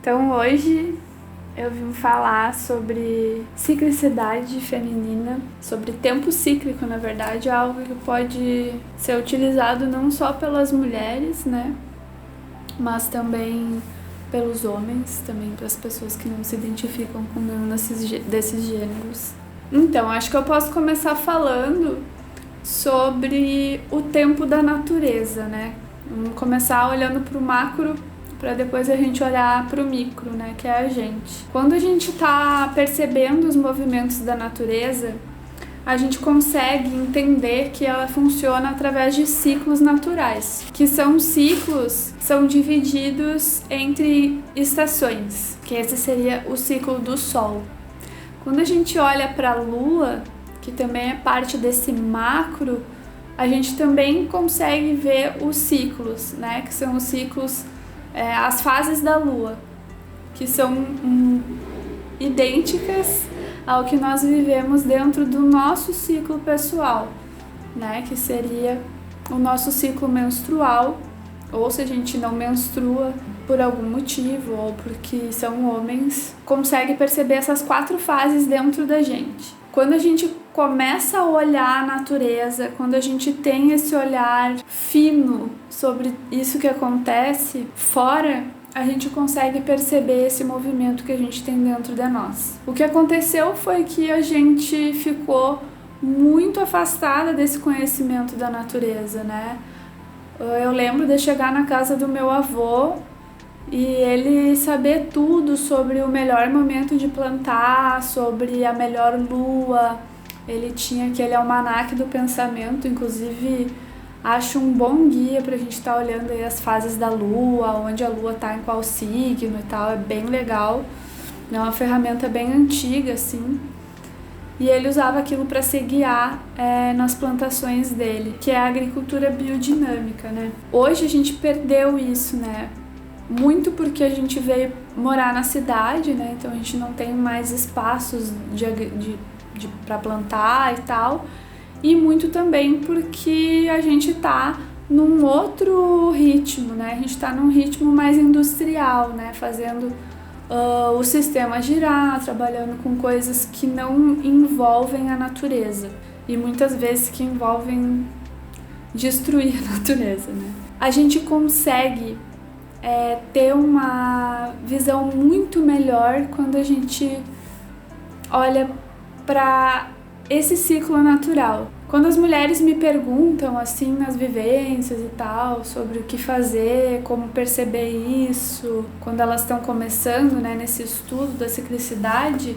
Então hoje eu vim falar sobre ciclicidade feminina, sobre tempo cíclico, na verdade, algo que pode ser utilizado não só pelas mulheres, né, mas também pelos homens, também pelas pessoas que não se identificam com nenhum desses gêneros. Então, acho que eu posso começar falando sobre o tempo da natureza, né? Vamos começar olhando para o macro, para depois a gente olhar para o micro, né, que é a gente. Quando a gente está percebendo os movimentos da natureza, a gente consegue entender que ela funciona através de ciclos naturais, que são divididos entre estações, que esse seria o ciclo do Sol. Quando a gente olha para a Lua, que também é parte desse macro, a gente também consegue ver os ciclos, né, que são os ciclos, as fases da Lua, que são idênticas ao que nós vivemos dentro do nosso ciclo pessoal, né, que seria o nosso ciclo menstrual, ou se a gente não menstrua por algum motivo, ou porque são homens, consegue perceber essas 4 fases dentro da gente. Quando a gente começa a olhar a natureza, quando a gente tem esse olhar fino sobre isso que acontece fora, a gente consegue perceber esse movimento que a gente tem dentro de nós. O que aconteceu foi que a gente ficou muito afastada desse conhecimento da natureza, né? Eu lembro de chegar na casa do meu avô e ele saber tudo sobre o melhor momento de plantar, sobre a melhor lua. Ele tinha aquele almanaque do pensamento, inclusive acho um bom guia pra gente estar olhando aí as fases da lua, onde a lua tá em qual signo e tal, é bem legal. É uma ferramenta bem antiga, assim. E ele usava aquilo para se guiar nas plantações dele, que é a agricultura biodinâmica, né? Hoje a gente perdeu isso, né? Muito porque a gente veio morar na cidade, né? Então a gente não tem mais espaços para plantar e tal. E muito também porque a gente tá num outro ritmo, né? A gente tá num ritmo mais industrial, né? Fazendo o sistema girar, trabalhando com coisas que não envolvem a natureza. E muitas vezes que envolvem destruir a natureza, né? A gente consegue ter uma visão muito melhor quando a gente olha para esse ciclo natural. Quando as mulheres me perguntam, assim, nas vivências e tal, sobre o que fazer, como perceber isso, quando elas estão começando, né, nesse estudo da ciclicidade,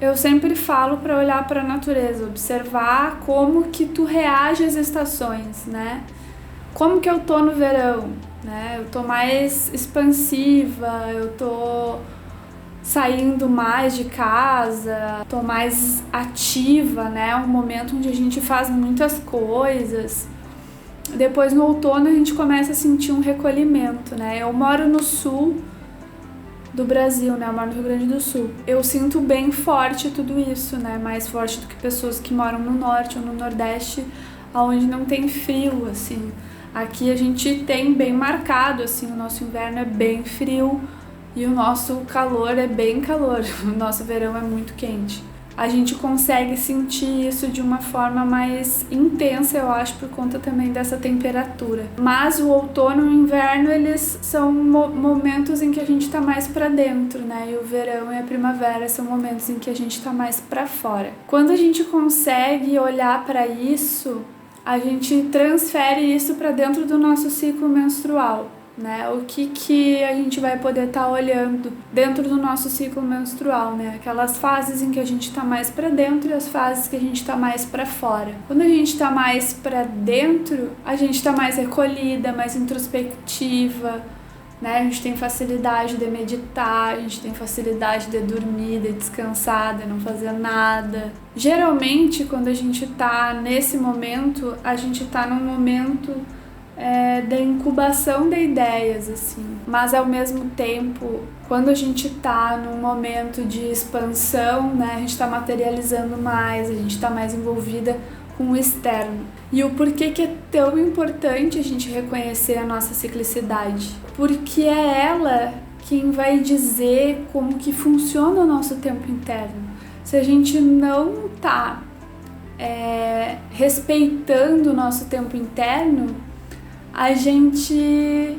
eu sempre falo para olhar para a natureza, observar como que tu reage às estações, né? Como que eu tô no verão, né? Eu tô mais expansiva, eu tô saindo mais de casa, tô mais ativa, né? Um momento onde a gente faz muitas coisas. Depois, no outono, a gente começa a sentir um recolhimento, né? Eu moro no sul do Brasil, né? Eu moro no Rio Grande do Sul. Eu sinto bem forte tudo isso, né? Mais forte do que pessoas que moram no norte ou no nordeste, onde não tem frio, assim. Aqui a gente tem bem marcado, assim, o nosso inverno é bem frio, e o nosso calor é bem calor, o nosso verão é muito quente. A gente consegue sentir isso de uma forma mais intensa, eu acho, por conta também dessa temperatura. Mas o outono e o inverno, eles são momentos em que a gente tá mais pra dentro, né? E o verão e a primavera são momentos em que a gente tá mais pra fora. Quando a gente consegue olhar pra isso, a gente transfere isso pra dentro do nosso ciclo menstrual, né? O que a gente vai poder estar olhando dentro do nosso ciclo menstrual, né? Aquelas fases em que a gente está mais para dentro e as fases que a gente está mais para fora. Quando a gente está mais para dentro, a gente está mais recolhida, mais introspectiva, né? A gente tem facilidade de meditar, a gente tem facilidade de dormir, de descansar, de não fazer nada. Geralmente, quando a gente tá nesse momento, a gente tá num momento da incubação de ideias, assim. Mas, ao mesmo tempo, quando a gente tá num momento de expansão, né, a gente tá materializando mais, a gente tá mais envolvida com o externo. E o porquê que é tão importante a gente reconhecer a nossa ciclicidade? Porque é ela quem vai dizer como que funciona o nosso tempo interno. Se a gente não tá respeitando o nosso tempo interno, a gente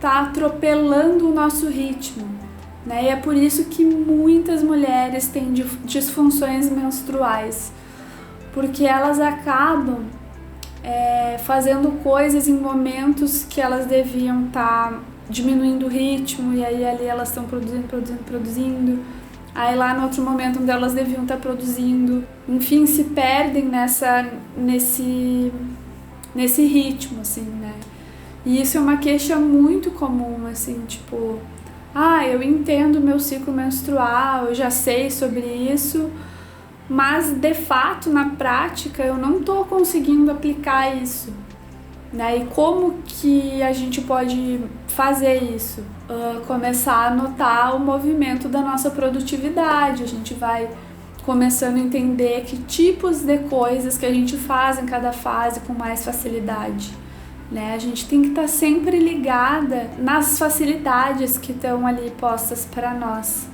tá atropelando o nosso ritmo, né? E é por isso que muitas mulheres têm disfunções menstruais, porque elas acabam fazendo coisas em momentos que elas deviam estar diminuindo o ritmo, e aí ali elas estão produzindo. Aí lá no outro momento onde elas deviam estar produzindo, enfim, se perdem nesse ritmo, assim, né? E isso é uma queixa muito comum, assim, tipo, eu entendo meu ciclo menstrual, eu já sei sobre isso, mas de fato, na prática, eu não tô conseguindo aplicar isso, né? E como que a gente pode fazer isso? Começar a notar o movimento da nossa produtividade. A gente vai começando a entender que tipos de coisas que a gente faz em cada fase com mais facilidade, né? A gente tem que estar sempre ligada nas facilidades que estão ali postas para nós,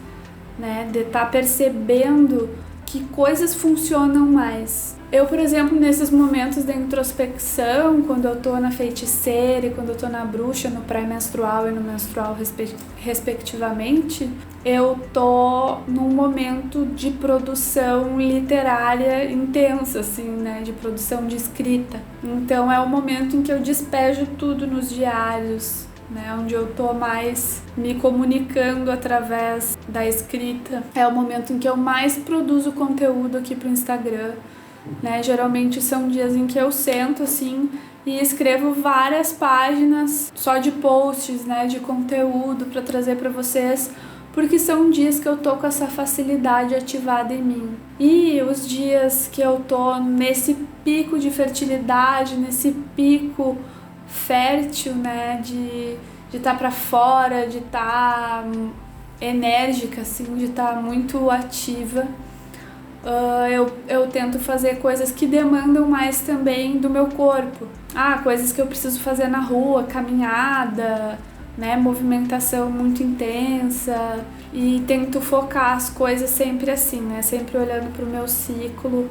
né? De estar percebendo que coisas funcionam mais. Eu, por exemplo, nesses momentos de introspecção, quando eu tô na feiticeira e quando eu tô na bruxa, no pré-menstrual e no menstrual respectivamente, eu tô num momento de produção literária intensa, assim, né, de produção de escrita. Então é o momento em que eu despejo tudo nos diários, né, onde eu tô mais me comunicando através da escrita. É o momento em que eu mais produzo conteúdo aqui pro Instagram, né? Geralmente são dias em que eu sento assim e escrevo várias páginas só de posts, né, de conteúdo para trazer para vocês, porque são dias que eu tô com essa facilidade ativada em mim. E os dias que eu tô nesse pico de fertilidade, nesse pico fértil, né, de estar para fora, de estar enérgica, assim, de estar muito ativa, eu tento fazer coisas que demandam mais também do meu corpo. Coisas que eu preciso fazer na rua, caminhada, né, movimentação muito intensa, e tento focar as coisas sempre assim, né, sempre olhando para o meu ciclo,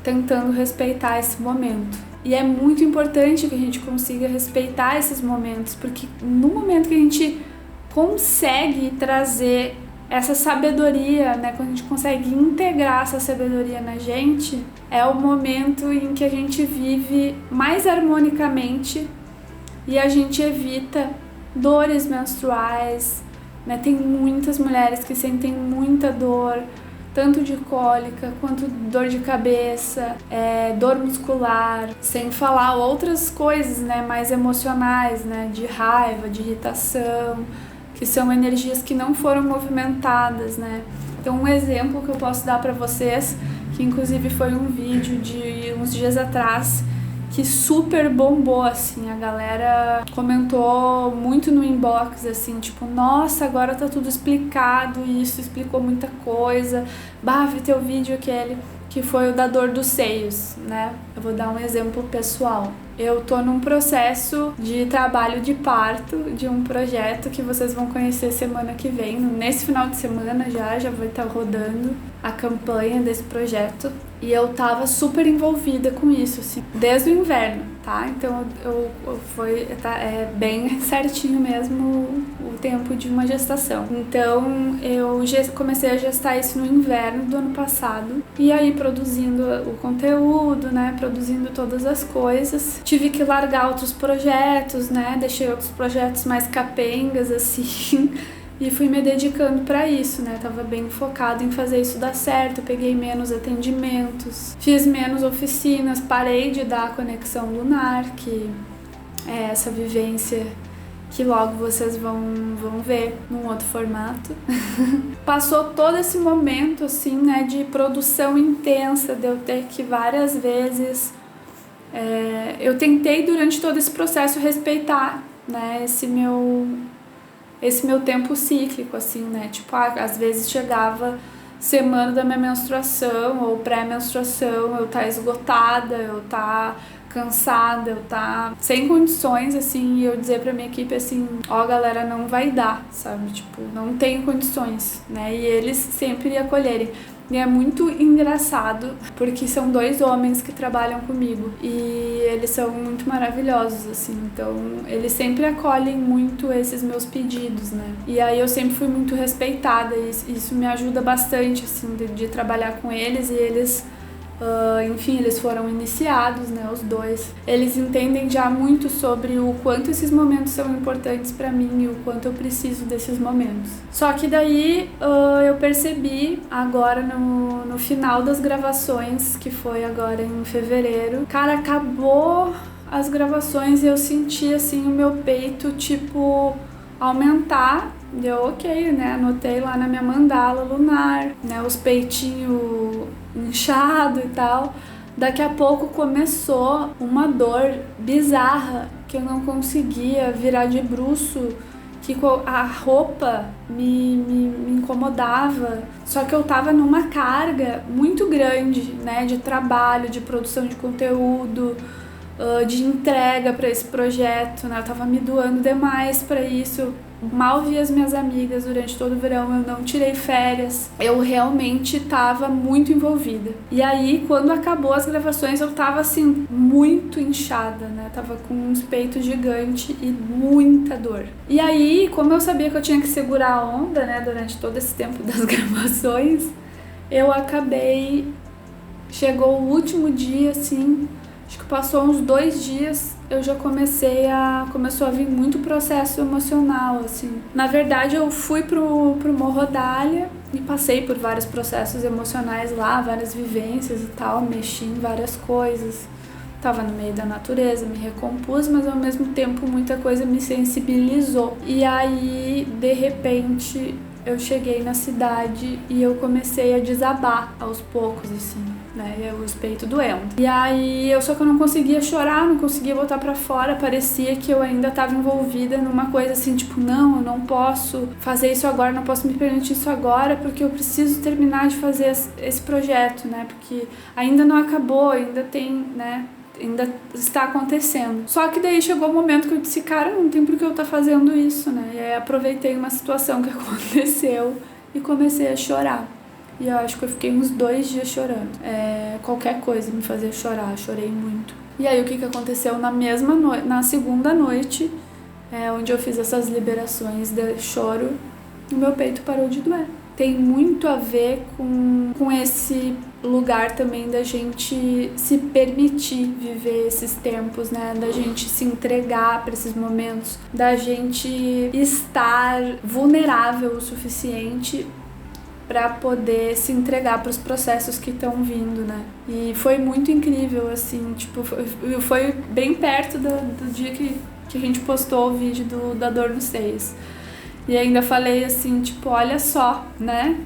tentando respeitar esse momento. E é muito importante que a gente consiga respeitar esses momentos, porque no momento que a gente consegue trazer essa sabedoria, né, quando a gente consegue integrar essa sabedoria na gente, é o momento em que a gente vive mais harmonicamente e a gente evita dores menstruais, né? Tem muitas mulheres que sentem muita dor, tanto de cólica quanto dor de cabeça, dor muscular, sem falar outras coisas, né, mais emocionais, né, de raiva, de irritação, que são energias que não foram movimentadas, né? Então, um exemplo que eu posso dar para vocês, que inclusive foi um vídeo de uns dias atrás, que super bombou, assim, a galera comentou muito no inbox, assim, tipo, nossa, agora tá tudo explicado, isso explicou muita coisa, vi teu vídeo aquele, que foi o da dor dos seios, né? Eu vou dar um exemplo pessoal. Eu tô num processo de trabalho de parto de um projeto que vocês vão conhecer semana que vem. Nesse final de semana já vai estar rodando a campanha desse projeto. E eu tava super envolvida com isso, assim, desde o inverno, tá? Então é bem certinho mesmo o tempo de uma gestação. Então eu comecei a gestar isso no inverno do ano passado. E aí produzindo o conteúdo, né? Produzindo todas as coisas. Tive que largar outros projetos, né? Deixei outros projetos mais capengas, assim. E fui me dedicando para isso, né? Tava bem focado em fazer isso dar certo. Eu peguei menos atendimentos, fiz menos oficinas, parei de dar a conexão lunar, que é essa vivência que logo vocês vão ver num outro formato. Passou todo esse momento, assim, né, de produção intensa, de eu ter que várias vezes... eu tentei durante todo esse processo respeitar, né, esse meu tempo cíclico, assim, né? Tipo, às vezes chegava semana da minha menstruação ou pré-menstruação, eu tá esgotada, eu tá cansada, eu tá sem condições, assim, e eu dizer pra minha equipe, assim, ó, galera, não vai dar, sabe? Tipo, não tenho condições, né? E eles sempre acolherem. E é muito engraçado, porque são 2 homens que trabalham comigo e eles são muito maravilhosos, assim, então eles sempre acolhem muito esses meus pedidos, né? E aí eu sempre fui muito respeitada e isso me ajuda bastante, assim, de trabalhar com eles e eles... enfim, eles foram iniciados, né, os 2. Eles entendem já muito sobre o quanto esses momentos são importantes pra mim e o quanto eu preciso desses momentos. Só que daí eu percebi agora no final das gravações, que foi agora em fevereiro, cara, acabou as gravações e eu senti assim o meu peito tipo aumentar. Deu ok, né? Anotei lá na minha mandala lunar, né? Os peitinhos inchados e tal. Daqui a pouco começou uma dor bizarra que eu não conseguia virar de bruço, que a roupa me incomodava. Só que eu tava numa carga muito grande, né? De trabalho, de produção de conteúdo, de entrega para esse projeto, né? Eu tava me doando demais para isso. Mal vi as minhas amigas durante todo o verão, eu não tirei férias, eu realmente tava muito envolvida. E aí, quando acabou as gravações, eu tava assim, muito inchada, né? Tava com uns peitos gigantes e muita dor. E aí, como eu sabia que eu tinha que segurar a onda, né, durante todo esse tempo das gravações, eu acabei... Chegou o último dia, assim, acho que passou uns 2 dias, eu já começou a vir muito processo emocional, assim. Na verdade, eu fui pro Morro Dália e passei por vários processos emocionais lá, várias vivências e tal, mexi em várias coisas. Tava no meio da natureza, me recompus, mas ao mesmo tempo muita coisa me sensibilizou. E aí, de repente, eu cheguei na cidade e eu comecei a desabar aos poucos, assim, né, os peitos doendo. E aí, só que eu não conseguia chorar, não conseguia botar pra fora, parecia que eu ainda tava envolvida numa coisa assim, tipo, não, eu não posso fazer isso agora, não posso me permitir isso agora, porque eu preciso terminar de fazer esse projeto, né, porque ainda não acabou, ainda tem, né, ainda está acontecendo. Só que daí chegou o momento que eu disse, cara, não tem por que eu estar fazendo isso, né? E aí aproveitei uma situação que aconteceu e comecei a chorar. E eu acho que eu fiquei uns 2 dias chorando. Qualquer coisa me fazia chorar, chorei muito. E aí o que aconteceu na segunda noite, onde eu fiz essas liberações de choro, o meu peito parou de doer. Tem muito a ver com esse lugar também da gente se permitir viver esses tempos, né? Da gente se entregar para esses momentos, da gente estar vulnerável o suficiente para poder se entregar para os processos que estão vindo, né? E foi muito incrível, assim, tipo, foi bem perto do dia que a gente postou o vídeo da dor nos seios. E ainda falei assim, tipo, olha só, né?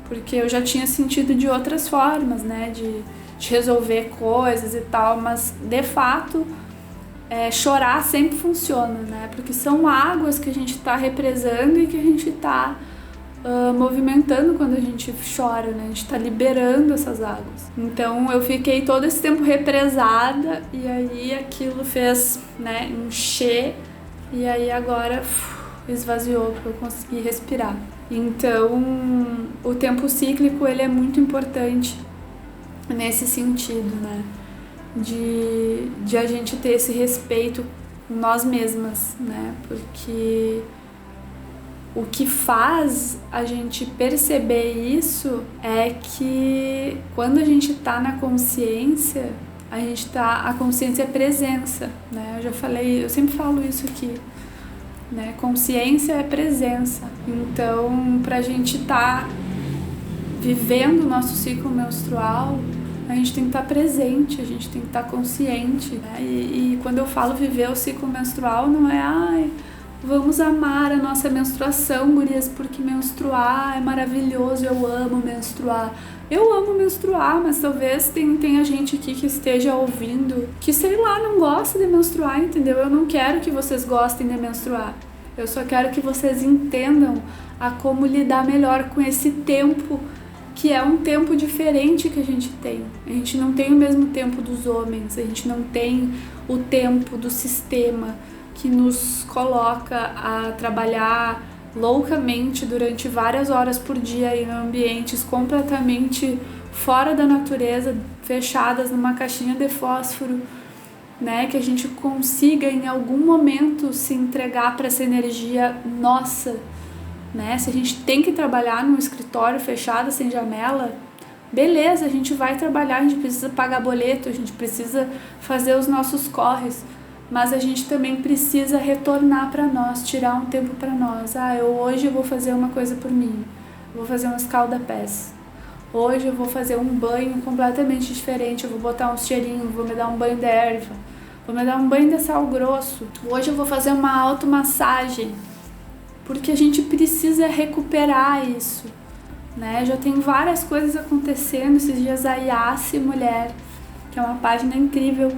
Porque eu já tinha sentido de outras formas, né? De resolver coisas e tal, mas de fato, chorar sempre funciona, né? Porque são águas que a gente tá represando e que a gente tá movimentando quando a gente chora, né? A gente tá liberando essas águas. Então eu fiquei todo esse tempo represada e aí aquilo fez, né, encher e aí agora esvaziou porque eu consegui respirar. Então o tempo cíclico ele é muito importante nesse sentido, né? De a gente ter esse respeito com nós mesmas, né? Porque o que faz a gente perceber isso é que quando a gente tá na consciência, a consciência é presença, né? Eu sempre falo isso aqui, né? Consciência é presença. Então, pra gente tá vivendo o nosso ciclo menstrual, a gente tem que estar presente, a gente tem que estar consciente, né? E quando eu falo viver o ciclo menstrual, não é vamos amar a nossa menstruação, gurias, porque menstruar é maravilhoso, eu amo menstruar. Eu amo menstruar, mas talvez tenha gente aqui que esteja ouvindo que, sei lá, não gosta de menstruar, entendeu? Eu não quero que vocês gostem de menstruar. Eu só quero que vocês entendam a como lidar melhor com esse tempo que é um tempo diferente que a gente tem. A gente não tem o mesmo tempo dos homens, a gente não tem o tempo do sistema que nos coloca a trabalhar loucamente durante várias horas por dia em ambientes completamente fora da natureza, fechadas numa caixinha de fósforo, né? Que a gente consiga em algum momento se entregar para essa energia nossa, né? Se a gente tem que trabalhar num escritório fechado, sem janela, beleza, a gente vai trabalhar, a gente precisa pagar boleto, a gente precisa fazer os nossos corres, mas a gente também precisa retornar para nós, tirar um tempo para nós. Hoje eu vou fazer uma coisa por mim, vou fazer um escalda-pés. Hoje eu vou fazer um banho completamente diferente, eu vou botar um cheirinho, vou me dar um banho de erva, vou me dar um banho de sal grosso. Hoje eu vou fazer uma automassagem, porque a gente precisa recuperar isso, né? Já tem várias coisas acontecendo. Esses dias a Yace Mulher, que é uma página incrível,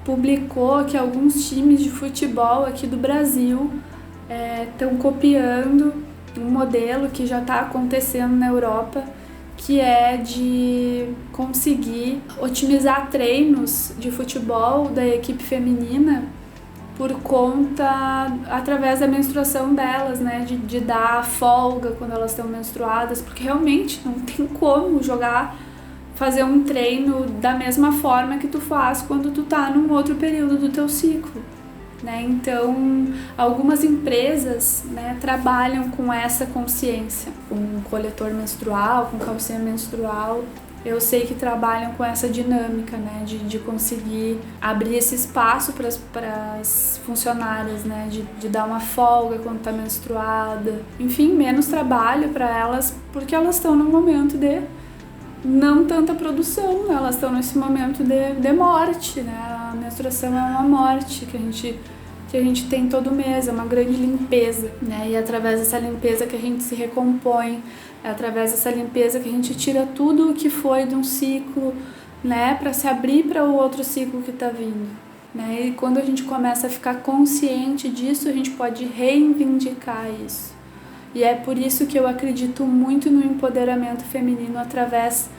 publicou que alguns times de futebol aqui do Brasil estão copiando um modelo que já está acontecendo na Europa, que é de conseguir otimizar treinos de futebol da equipe feminina por conta, através da menstruação delas, né, de dar folga quando elas estão menstruadas, porque realmente não tem como fazer um treino da mesma forma que tu faz quando tu tá num outro período do teu ciclo, né? Então, algumas empresas, né, trabalham com essa consciência, com coletor menstrual, com calcinha menstrual. Eu sei que trabalham com essa dinâmica, né, de conseguir abrir esse espaço para as funcionárias, né, de dar uma folga quando tá menstruada. Enfim, menos trabalho para elas, porque elas estão num momento de não tanta produção, né? Elas estão nesse momento de morte, né? A menstruação é uma morte que a gente tem todo mês, é uma grande limpeza, né? E é através dessa limpeza que a gente se recompõe, é através dessa limpeza que a gente tira tudo o que foi de um ciclo, né? Para se abrir para o outro ciclo que está vindo, né? E quando a gente começa a ficar consciente disso, a gente pode reivindicar isso. E é por isso que eu acredito muito no empoderamento feminino através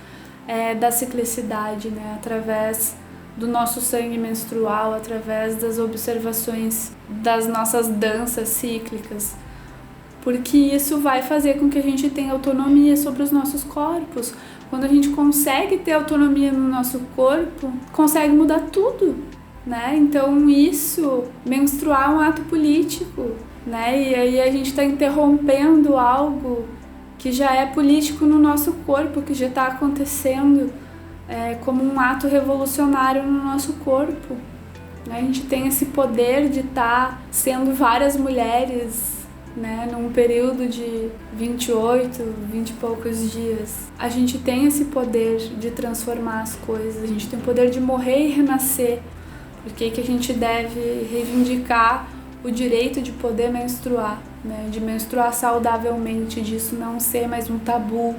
da ciclicidade, né? Através do nosso sangue menstrual, através das observações das nossas danças cíclicas. Porque isso vai fazer com que a gente tenha autonomia sobre os nossos corpos. Quando a gente consegue ter autonomia no nosso corpo, consegue mudar tudo, né? Então menstruar é um ato político, né? E aí a gente está interrompendo algo que já é político no nosso corpo, que já está acontecendo como um ato revolucionário no nosso corpo. A gente tem esse poder de estar sendo várias mulheres, né, num período de 28, 20 e poucos dias. A gente tem esse poder de transformar as coisas, a gente tem o poder de morrer e renascer. Por que a gente deve reivindicar o direito de poder menstruar, né? De menstruar saudavelmente, disso não ser mais um tabu,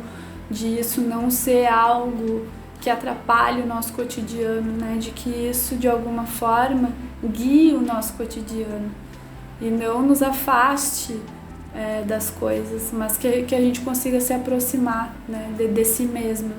disso não ser algo que atrapalhe o nosso cotidiano, né? De que isso de alguma forma guie o nosso cotidiano e não nos afaste das coisas, mas que a gente consiga se aproximar, né? de si mesma.